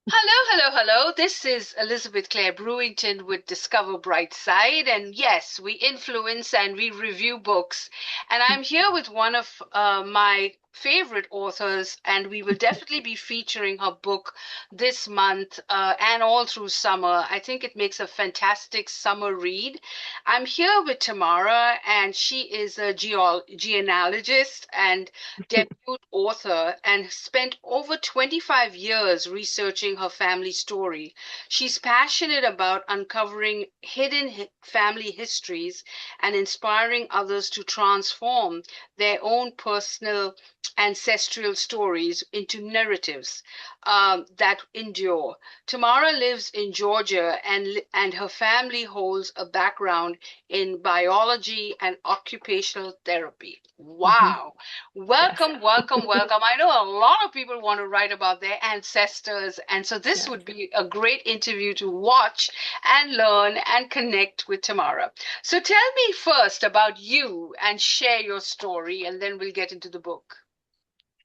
Hello. This is Elizabeth Clare Brewington with Discover Brightside. And yes, we influence and we review books. And I'm here with one of my favorite authors, and we will definitely be featuring her book this month and all through summer. I think it makes a fantastic summer read. I'm here with Tamara, and she is a genealogist and debut author and spent over 25 years researching her family story. She's passionate about uncovering hidden family histories and inspiring others to transform their own personal ancestral stories into narratives that endure. Tamara lives in Georgia, and her family holds a background in biology and occupational therapy. Mhm. Wow. Yes. Welcome. I know a lot of people want to write about their ancestors, and so this Yes. would be a great interview to watch and learn and connect with Tamara. So tell me first about you and share your story, and then we'll get into the book.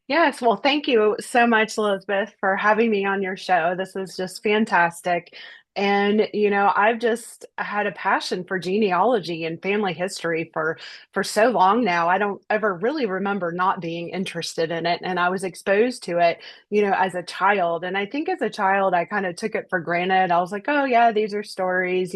Yes. Well, thank you so much, Elizabeth, for having me on your show. This is just fantastic. And, I've just had a passion for genealogy and family history for so long now. I don't ever really remember not being interested in it. And I was exposed to it, as a child. And I think as a child, I kind of took it for granted. I was like, oh, yeah, these are stories,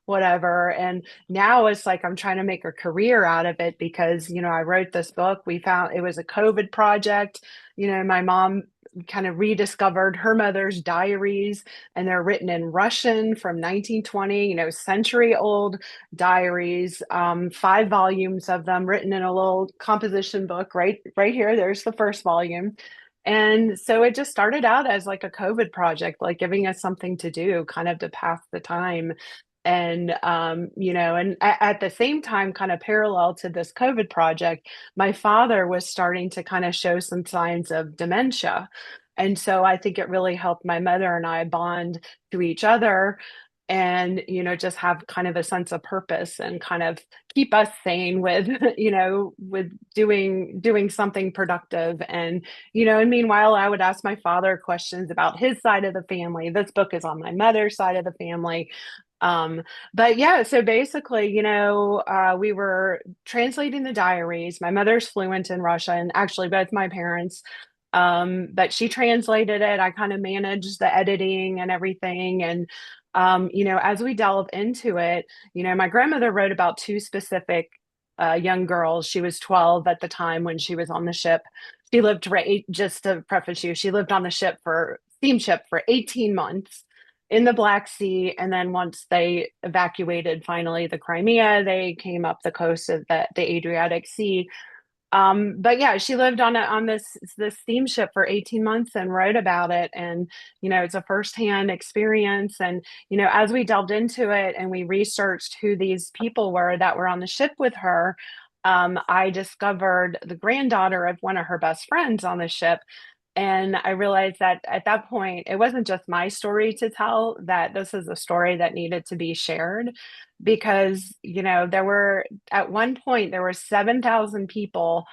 whatever. And now it's like I'm trying to make a career out of it because, I wrote this book. We found it was a COVID project. My mom kind of rediscovered her mother's diaries, and they're written in Russian from 1920, century old diaries, 5 volumes of them written in a little composition book right here. There's the first volume. And so it just started out as like a COVID project, like giving us something to do, kind of to pass the time. And and at the same time, kind of parallel to this COVID project, my father was starting to kind of show some signs of dementia. And so I think it really helped my mother and I bond to each other and, just have kind of a sense of purpose and kind of keep us sane with, with doing something productive. And meanwhile, I would ask my father questions about his side of the family. This book is on my mother's side of the family. Um, but yeah, so basically, we were translating the diaries. My mother's fluent in Russian, actually, both my parents. But she translated it. I kind of managed the editing and everything. And, as we delve into it, my grandmother wrote about two specific young girls. She was 12 at the time when she was on the ship. She lived, right, just to preface you, she lived on the steamship for 18 months in the Black Sea. And then once they evacuated finally the Crimea, they came up the coast of the Adriatic Sea. But yeah, she lived on this steamship for 18 months and wrote about it. And, it's a firsthand experience. And, as we delved into it and we researched who these people were that were on the ship with her, I discovered the granddaughter of one of her best friends on the ship. And I realized that at that point, it wasn't just my story to tell, that this is a story that needed to be shared because, at one point, there were 7,000 people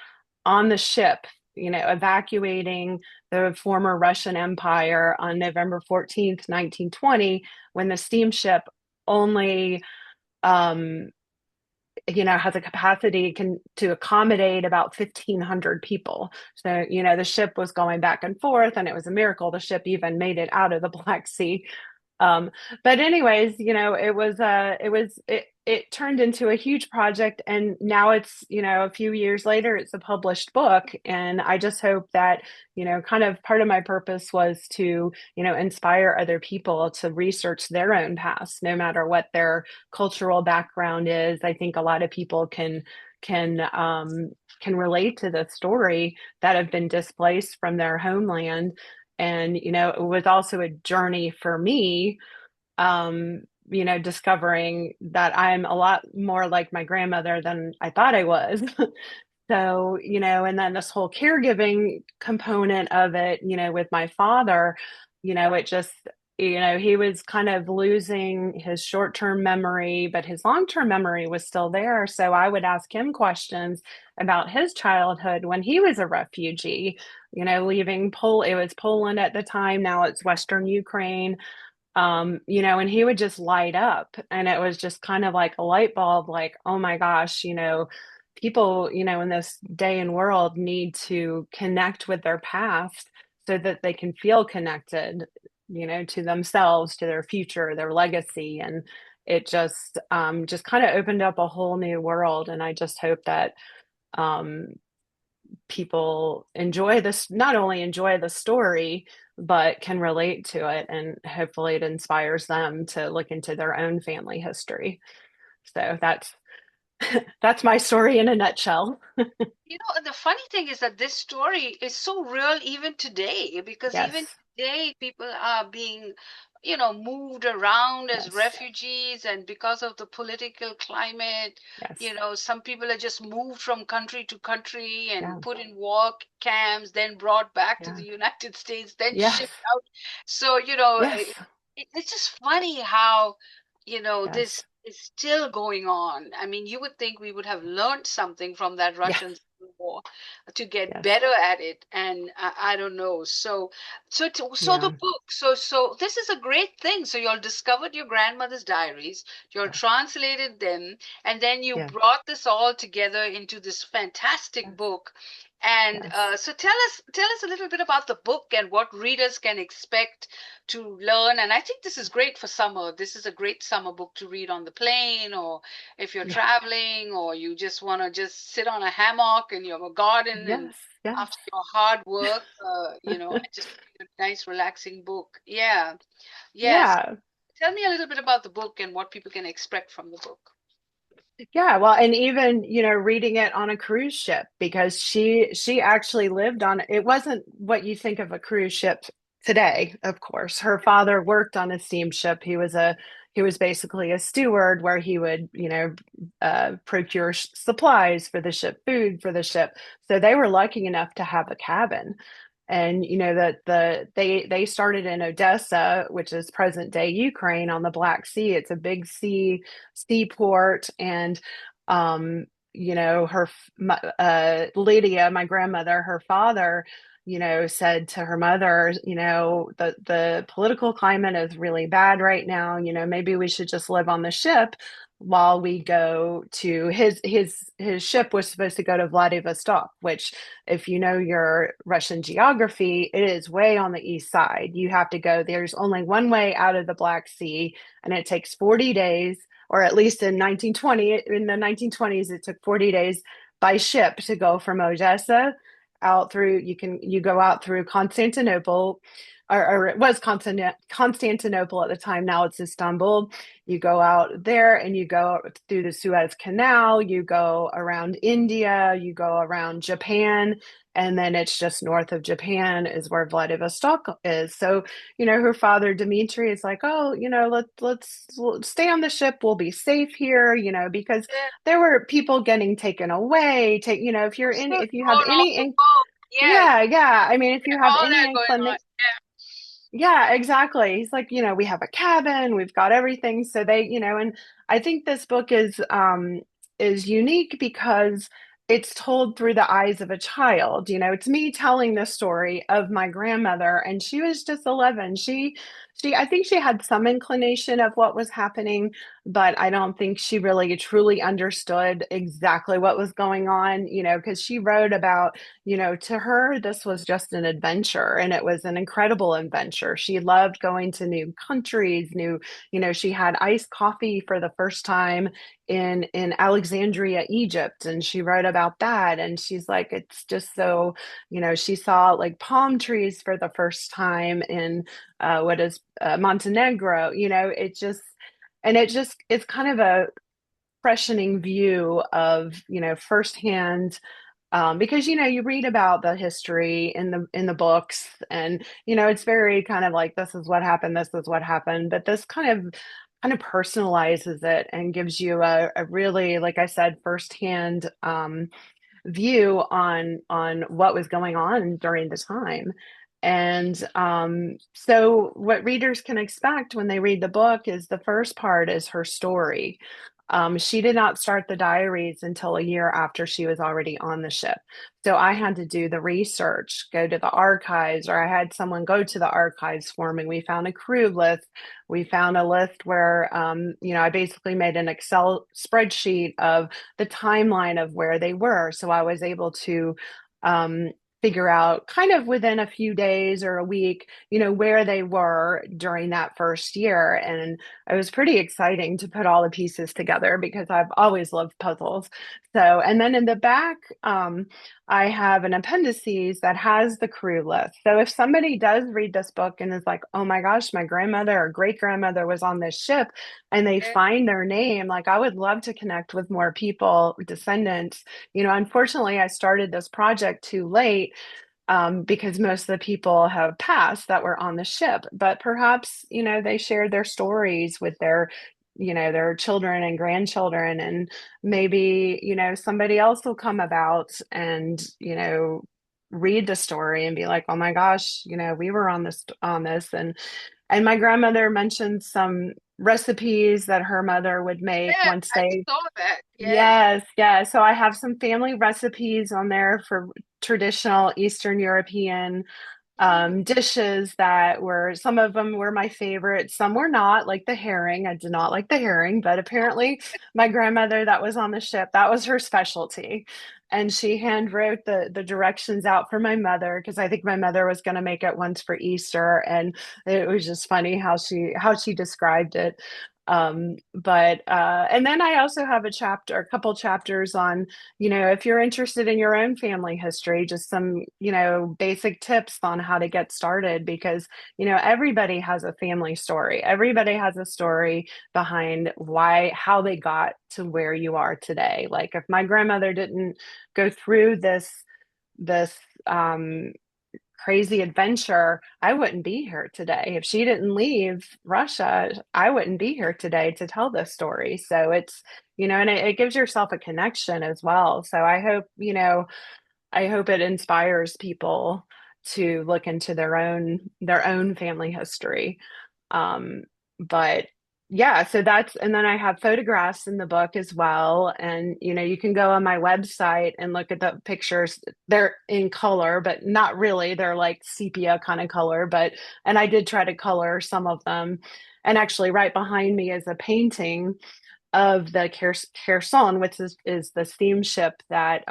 on the ship, evacuating the former Russian Empire on November 14th, 1920, when the steamship only has a capacity to accommodate about 1,500 people. So, the ship was going back and forth, and it was a miracle the ship even made it out of the Black Sea. Um, but anyways, it turned into a huge project, and now it's, a few years later, it's a published book. And I just hope that, kind of part of my purpose was to, inspire other people to research their own past, no matter what their cultural background is. I think a lot of people can can relate to the story that have been displaced from their homeland. And, it was also a journey for me, discovering that I'm a lot more like my grandmother than I thought I was. So, and then this whole caregiving component of it, with my father, it just, he was kind of losing his short-term memory, but his long-term memory was still there. So I would ask him questions about his childhood when he was a refugee. leaving It was Poland at the time. Now it's Western Ukraine. And he would just light up. And it was just kind of like a light bulb, like, oh my gosh, people, in this day and world need to connect with their past so that they can feel connected, to themselves, to their future, their legacy. And it just kind of opened up a whole new world. And I just hope that um, people enjoy this, not only enjoy the story, but can relate to it. And hopefully it inspires them to look into their own family history. So that's my story in a nutshell. The funny thing is that this story is so real even today, because even Yes, today people are being, moved around as yes, refugees, and because of the political climate, yes, some people are just moved from country to country and yeah, put in war camps, then brought back to yeah, the United States, then yes, shipped out. So, yes, it's just funny how, yes, this is still going on. I mean, you would think we would have learned something from that yeah, Russian Civil War to get yes, better at it, and I don't know. So the yeah, book. So this is a great thing. So you all discovered your grandmother's diaries. You all yes, translated them, and then you yeah, brought this all together into this fantastic yes, book. And yes, so tell us a little bit about the book and what readers can expect to learn. And I think this is great for summer. This is a great summer book to read on the plane, or if you're yeah, traveling, or you just want to just sit on a hammock in your garden and yes, yes. after your hard work, and just read a nice, relaxing book. Yeah. Yes. Yeah. Tell me a little bit about the book and what people can expect from the book. Yeah, well, and even, reading it on a cruise ship because she actually lived on it. Wasn't what you think of a cruise ship today, of course. Her father worked on a steamship. He was basically a steward where he would, procure supplies for the ship, food for the ship. So they were lucky enough to have a cabin. And that they started in Odessa, which is present day Ukraine on the Black Sea. It's a big seaport. And her Lydia, my grandmother, her father, said to her mother, the political climate is really bad right now. Maybe we should just live on the ship while we go to his ship was supposed to go to Vladivostok, which, if you know your Russian geography, it is way on the east side. You have to go, there's only one way out of the Black Sea, and it takes 40 days, or at least in the 1920s, it took 40 days by ship to go from Odessa out through, you go out through Constantinople, or it was Constantinople at the time. Now it's Istanbul. You go out there and you go through the Suez Canal, you go around India, you go around Japan, and then it's just north of Japan is where Vladivostok is. So, her father Dmitri is like, oh, let's stay on the ship. We'll be safe here, because Yeah, there were people getting taken away. so If you have thrown off the any, boat. Yes, yeah, yeah. I mean, if you have all any that going on. inclination, yeah, exactly. He's like, we have a cabin, we've got everything. So and I think this book is unique because it's told through the eyes of a child. It's me telling the story of my grandmother, and she was just 11. She I think she had some inclination of what was happening, but I don't think she really truly understood exactly what was going on, because she wrote about, to her, this was just an adventure, and it was an incredible adventure. She loved going to new countries, she had iced coffee for the first time in Alexandria, Egypt, and she wrote about that. And she's like, it's just so, she saw like palm trees for the first time in what is Montenegro. It's kind of a freshening view of firsthand, because you read about the history in the books, and it's very kind of like, this is what happened, but this kind of personalizes it and gives you a really, like I said, firsthand view on what was going on during the time. And so what readers can expect when they read the book is, the first part is her story. She did not start the diaries until a year after she was already on the ship. So I had to do the research, go to the archives, or I had someone go to the archives for me. We found a crew list. We found a list where, I basically made an Excel spreadsheet of the timeline of where they were. So I was able to um, figure out kind of within a few days or a week, where they were during that first year. And it was pretty exciting to put all the pieces together because I've always loved puzzles. So, and then in the back, I have an appendices that has the crew list. So if somebody does read this book and is like, oh my gosh, my grandmother or great grandmother was on this ship and they Yeah. find their name, like I would love to connect with more people, descendants. Unfortunately, I started this project too late because most of the people have passed that were on the ship. But perhaps, they shared their stories with their children and grandchildren, and maybe, somebody else will come about and, read the story and be like, oh my gosh, we were on this. And my grandmother mentioned some recipes that her mother would make Yes, once I they. saw that. Yes. Yes, yes. So I have some family recipes on there for traditional Eastern European Mm. dishes that were, some of them were my favorite, some were not, like the herring. I did not like the herring, but apparently my grandmother that was on the ship, that was her specialty. And she hand wrote the directions out for my mother because I think my mother was going to make it once for Easter, and it was just funny how she described it. But and then I also have a couple chapters on, if you're interested in your own family history, just some, basic tips on how to get started because, everybody has a family story. Everybody has a story behind how they got to where you are today. Like if my grandmother didn't go through this um crazy adventure, I wouldn't be here today. If she didn't leave Russia, I wouldn't be here today to tell this story. So it's, and it gives yourself a connection as well. So I hope it inspires people to look into their own family history. Um, but yeah, so and then I have photographs in the book as well. And, you can go on my website and look at the pictures. They're in color, but not really. They're like sepia kind of color, and I did try to color some of them. And actually, right behind me is a painting of the Kherson, which is the steamship that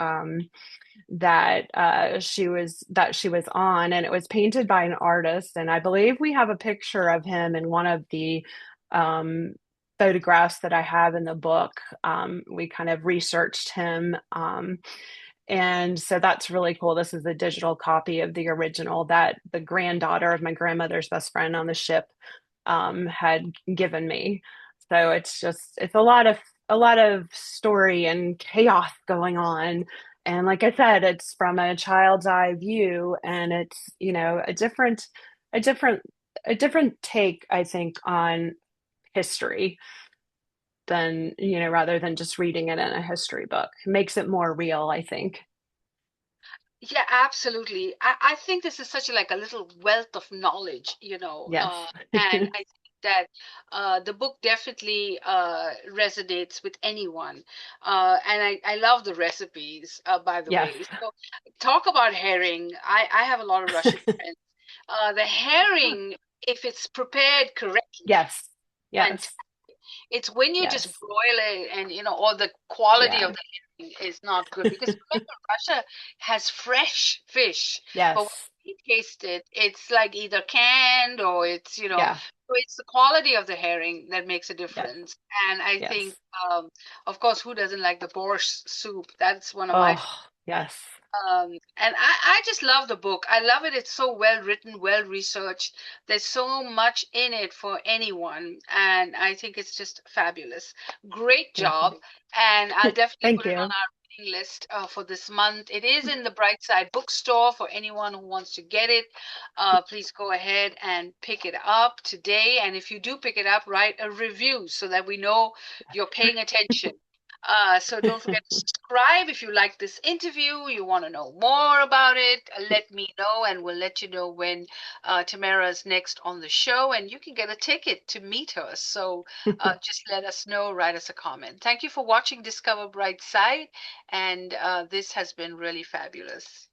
she was on, and it was painted by an artist. And I believe we have a picture of him in one of the um, photographs that I have in the book. We kind of researched him. And so that's really cool. This is a digital copy of the original that the granddaughter of my grandmother's best friend on the ship had given me. So it's a lot of story and chaos going on. And like I said, it's from a child's eye view, and it's, a different, a different take, I think, on history than, rather than just reading it in a history book. It makes it more real, I think. Yeah, absolutely. I think this is such like a little wealth of knowledge, Yes. and I think that the book definitely resonates with anyone. And I love the recipes, by the Yes. way. So talk about herring. I have a lot of Russian friends. The herring, if it's prepared correctly, Yes. Yes. it's when you just Yes. broil it and all the quality of Yeah. the eating is not good because remember Russia has fresh fish, but when Yes. we taste it, it's like either canned or Yeah. so it's the quality of the herring that makes a Yes. difference. And I think, Yes. of course, who doesn't like the borscht soup? That's one of my Oh, yes. and I just love the book. I love it. It's so well written, well researched. There's so much in it for anyone. And I think it's just fabulous. Great Thank you. job. And I'll definitely Thank put it on you. our reading list for this month. It is in the Brightside bookstore for anyone who wants to get it. Please go ahead and pick it up today. And if you do pick it up, write a review so that we know you're paying attention. So don't forget to subscribe if you like this interview, you want to know more about it. Let me know, and we'll let you know when Tamara is next on the show, and you can get a ticket to meet her. So just let us know, write us a comment. Thank you for watching Discover Bright Side, and this has been really fabulous.